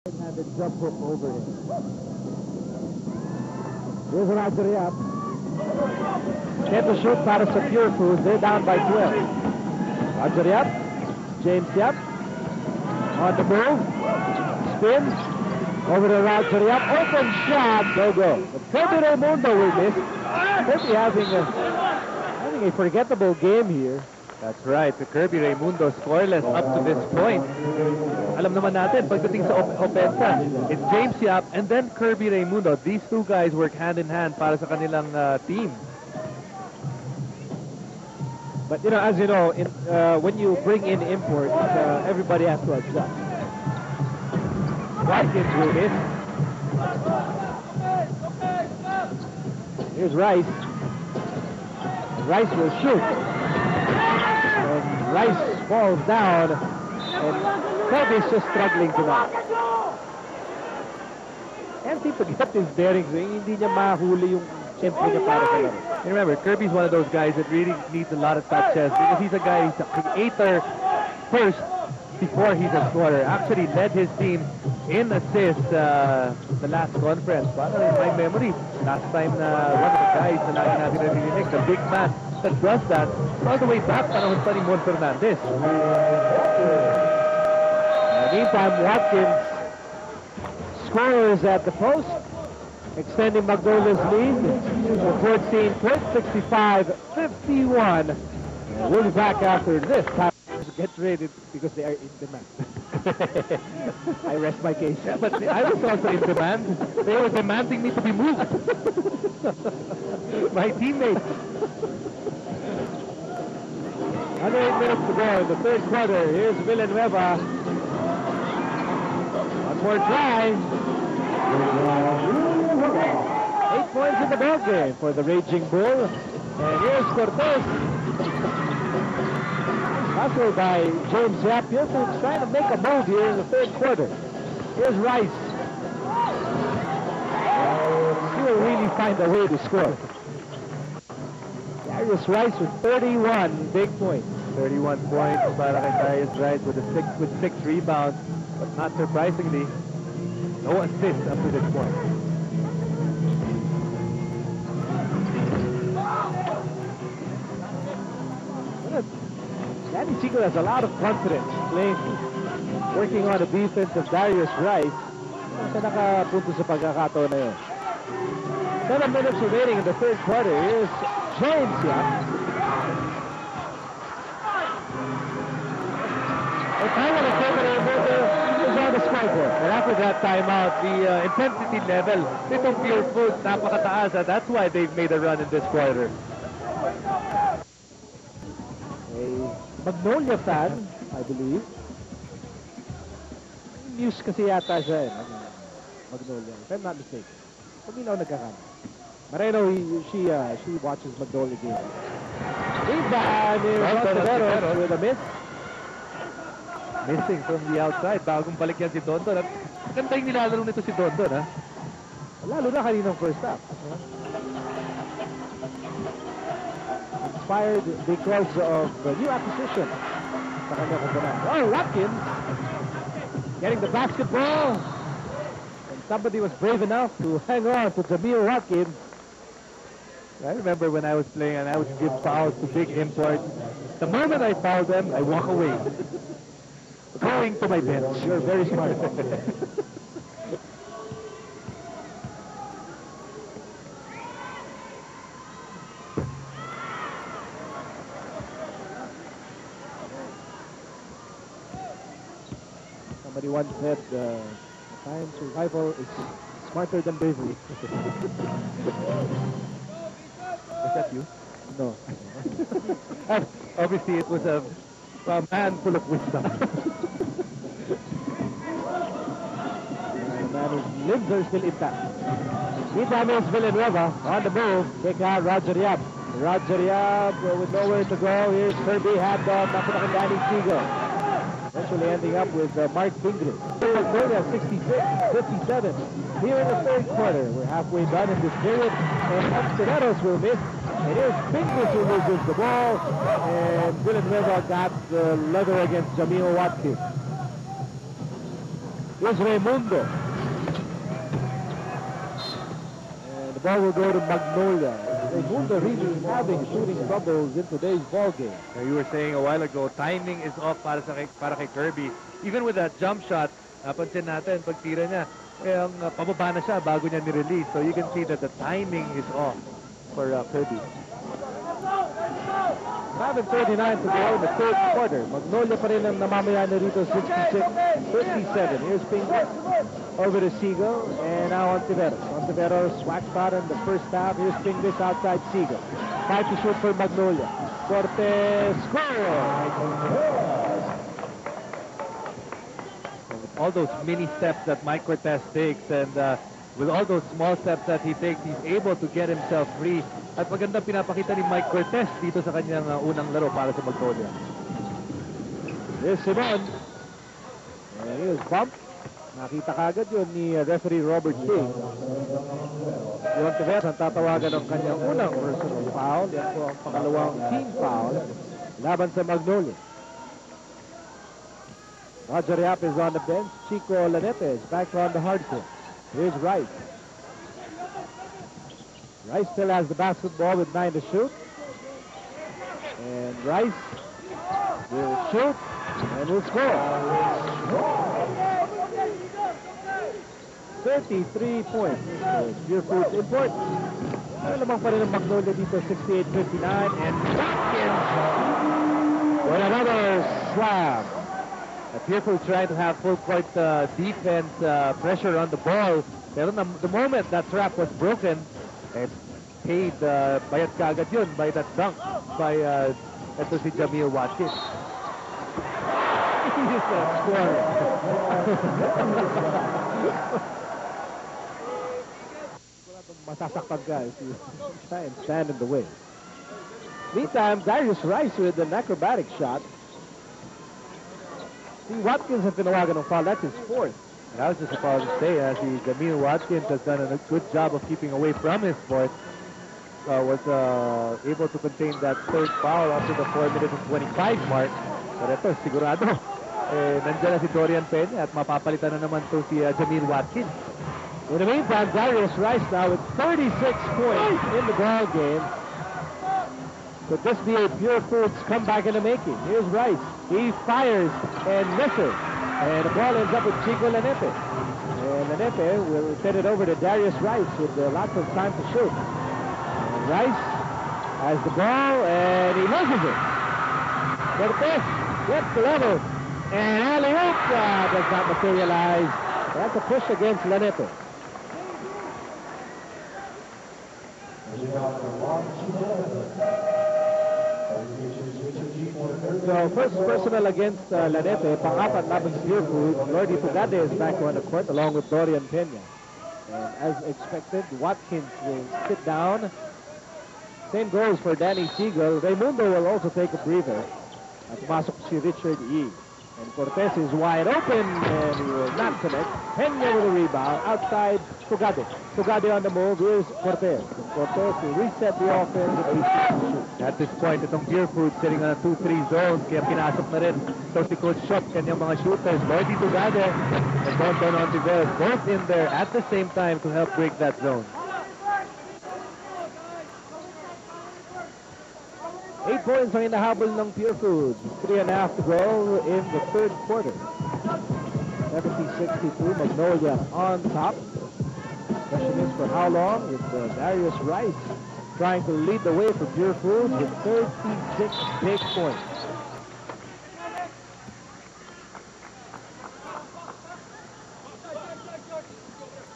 And the jump hook over him. Here's Roger Yap. Get the shoot para sa Pure Foods. They're down by 12. Roger Yap. James Yap. On the move. Spins. Over to Roger Yap. Open shot. No go. But Kirby Raimundo will miss. Kirby having a forgettable game here. That's right. The Kirby Raimundo scoreless up to this point. Alam naman natin, pagdating sa opensa, it's James Yap and then Kirby Raimundo. These two guys work hand in hand para sa kanilang team. But, as you know, when you bring in imports, everybody has to adjust. Watkins will miss. Here's Rice. Rice will shoot. And Rice falls down. And Kirby's just struggling tonight. Can't seem to get his bearings. Hindi niya mahuli yung tempo niya para sa laro. And remember, Kirby's one of those guys that really needs a lot of touches because he's a guy, he's a creator first before he's a scorer. Actually led his team in assists the last conference. Para in my memory, last time one of the guys na lagi natin narinig, the big man that does that, all the way back panahon pa ni Mon Fernandez. Meantime, Watkins scores at the post, extending Magnolia's lead to 14 points, 65-51. We'll be back after this. Time to get ready because they are in demand. I rest my case. Yeah, but I was also in demand. They were demanding me to be moved. My teammates. 108 minutes to go in the third quarter. Here's Villanueva. One more try. 8 points in the ball game for the Raging Bull. And here's Cortez. Hustled by James Yap. He's trying to make a move here in the third quarter. Here's Rice. He will really find a way to score. Darius Rice with 31 big points. 31 points para kay Darius Rice with six rebounds. But not surprisingly, no assists up to this point. Danny Segal has a lot of confidence playing, working on the defense of Darius Rice. Kasi nakapunto sa pagkakataon na yun. 7 minutes remaining in the third quarter. Here's James Yap. And finally, Kirby Raimundo is on the scoreboard. And after that timeout, the intensity level nitong Pure Foods napakataas. That's why they've made a run in this quarter. A Magnolia fan, I believe. News kasi yata siya Magnolia, if I'm not mistaken. Paminaw nagkakama. Moreno, she watches Magnolia games. Rebound is Montenegro with a miss. Missing from the outside. Bagong balik yan si Dondon. At ganda yung nilalaro nito si Dondon, ha? Lalo na kaninang first half. Inspired because of the new acquisition sa kanya komponente. Oh, Watkins getting the basketball. And somebody was brave enough to hang on to Jamil Watkins. I remember when I was playing and I would give fouls to big imports. The moment I foul them, I walk away. Going to my bench. You're very smart. Somebody once said, time survival is smarter than bravery. Was that you? No. Obviously, it was a man full of wisdom. The man whose limbs are still intact. Meantime, is Villanueva on the move. Take out Roger Yap. Roger Yap with nowhere to go. Here's Kirby, handoff. Napunta kay Danny Segal. Eventually ending up with Mark Fingris. Magnolia 56-57. Here in the third quarter. We're halfway done in this period. And Monteneros will miss. And here's Fingris who loses the ball. And Villanueva got the leather against Jamil Watkins. Here's Raimundo. And the ball will go to Magnolia. Raimundo really having shooting troubles in today's ball game. You were saying a while ago, timing is off para kay Kirby. Even with that jump shot, napansin natin, pag tira niya, pababa na siya bago niya ni-release. So you can see that the timing is off for Kirby. 7:39 to go in the third quarter. Magnolia pa rin ang namamayana rito, 66-57. Here's Pingo over to Seagull, and now Ontiveros. Ontiveros swag spot in the first half. Here's Pingus outside Seagull. 5 to shoot for Magnolia. Cortez score! All those mini steps that Mike Cortez takes, and with all those small steps that he takes, he's able to get himself free. At maganda pinapakita ni Mike Cortez dito sa kanyang unang laro para sa Magnolia. Here's Simon. And he was bumped. Nakita kagad yun ni referee Robert King. Yung Ontiveros ang tatawagan ng kanyang unang personal foul. Yan po ang pangalawang team foul laban sa Magnolia. Roger Yap is on the bench. Chico Lanete is back on the hardcourt. Here's Rice. Rice still has the basketball with 9 to shoot. And Rice will shoot and will score. 33 points. Pure Foods important. Ano namang pa rin ang Magnolia dito, 68-59. And Watkins with another slam. Pure Foods trying to have full court defense, pressure on the ball. Pero the moment that trap was broken, paid bayad kaagad yun by that dunk by ito si Jamil Watkins. He's a scorer. Masasaktan guys. Try and stand in the way. Meantime, Darius Rice with an acrobatic shot. See, Watkins has tinawagan ng foul. That's his fourth. And I was just about to say, si Jamil Watkins has done a good job of keeping away from his fourth. Was able to contain that third foul up to the 4 minutes and 25 mark. Pero ito, sigurado, nandiyan na si Dorian Peña at mapapalitan na naman to si Jamil Watkins. In the meantime, Darius Rice now with 36 points in the ball game. Could this be a Pure Foods comeback in the making? Here's Rice. He fires and misses. And the ball ends up with Chico Lanete. And Lanete will send it over to Darius Rice with lots of time to shoot. And Rice has the ball and he loses it. Cortez gets the level. And alley-oop does not materialize. That's a push against Lanete. So first personal against Lanete, pang-apat laban sa Pure Foods. Lordy Tugade is back on the court along with Dorian Peña. And as expected, Watkins will sit down. Same goes for Danny Seagull. Raimundo will also take a breather. At pumasok si Richard E. And Cortez is wide open and he will not connect. Peña with a rebound outside Tugade. Tugade on the move. Here's Cortez. Cortez will reset the offense with 8 shoot. At this point, itong Pure Foods sitting on a 2-3 zone. Kaya pinasok na rin ito si Coach Shop, kanyang mga shooters. Lordy Tugade and Don Ontiveros both in there at the same time to help break that zone. 8 points ang inahabol ng Pure Foods. 3.5 to go in the third quarter. 70-62, Magnolia on top. Question is for how long? With Darius Rice trying to lead the way for Pure Foods with 36 big points.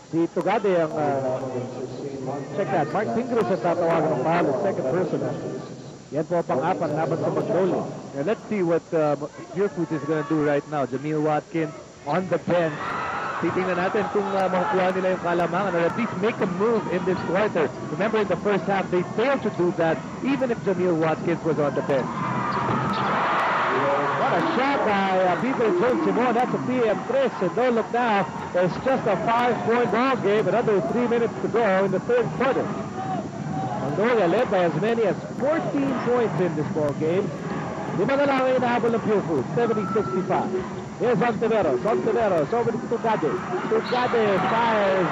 Si Tugade ang check that. Mark Pingros ang tatawagan ng foul, the second person. Yan po pang-apat laban sa Magnolia. Now let's see what Pure Foods is going to do right now. Jamil Watkins on the bench. Titingnan natin kung makukuha nila yung kalamangan or at least make a move in this quarter. Remember, in the first half, they failed to do that even if Jamil Watkins was on the bench. What a shot by Peter Jones Simon. That's a PM3. And don't look now. It's just a 5-point ball game. Another 3 minutes to go in the third quarter. Magnolia led by as many as 14 points in this ball game. Lima na lang ang inahabol ng Pure Foods, 70-65. Here's Ontiveros. Ontiveros over to Tugade. Tugade fires